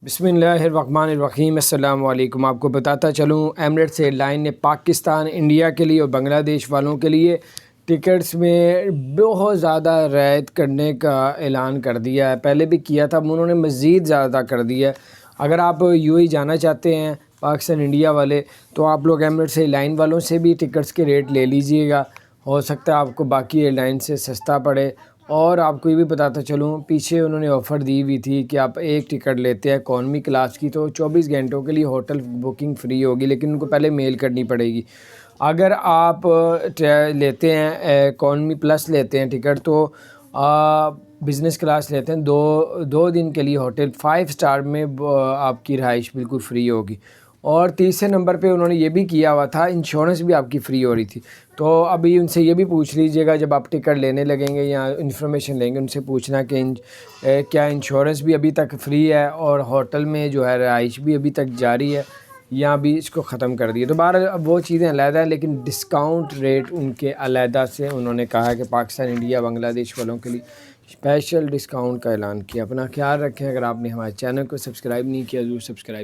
बिस्मिल्लाहिर्रहमानिर्रहीम। अस्सलाम वालेकुम। आपको बताता चलूँ, एमिरेट्स एयरलाइन ने पाकिस्तान, इंडिया के लिए और बांग्लादेश वालों के लिए टिकट्स में बहुत ज़्यादा रियायत करने का ऐलान कर दिया है। पहले भी किया था, उन्होंने मज़ीद ज़्यादा कर दिया है। अगर आप यूएई जाना चाहते हैं पाकिस्तान इंडिया वाले, तो आप लोग एमिरेट्स एयरलाइन वालों से भी टिकट्स के रेट ले लीजिएगा। हो सकता है आपको बाकी एयरलाइन से सस्ता पड़े। और आपको ये भी बताता चलूँ, पीछे उन्होंने ऑफ़र दी हुई थी कि आप एक टिकट लेते हैं इकॉनमी क्लास की तो 24 घंटों के लिए होटल बुकिंग फ़्री होगी, लेकिन उनको पहले मेल करनी पड़ेगी। अगर आप लेते हैं इकॉनमी प्लस लेते हैं टिकट, तो बिज़नेस क्लास लेते हैं, दो दिन के लिए होटल 5 स्टार में आपकी रहाइश बिल्कुल फ़्री होगी। और तीसरे नंबर पे उन्होंने ये भी किया हुआ था, इंश्योरेंस भी आपकी फ़्री हो रही थी। तो अभी उनसे ये भी पूछ लीजिएगा, जब आप टिकट लेने लगेंगे या इन्फॉर्मेशन लेंगे, उनसे पूछना कि क्या इंश्योरेंस भी अभी तक फ़्री है और होटल में जो है रहाइश भी अभी तक जारी है या अभी इसको ख़त्म कर दिया। तो बाहर वो चीज़ें अलहदा है, लेकिन डिस्काउंट रेट उनके अलहदा से उन्होंने कहा है कि पाकिस्तान, इंडिया, बांग्लादेश वालों के लिए स्पेशल डिस्काउंट का ऐलान किया। अपना ख्याल रखें। अगर आपने हमारे चैनल को सब्सक्राइब नहीं किया, ज़रूर सब्सक्राइब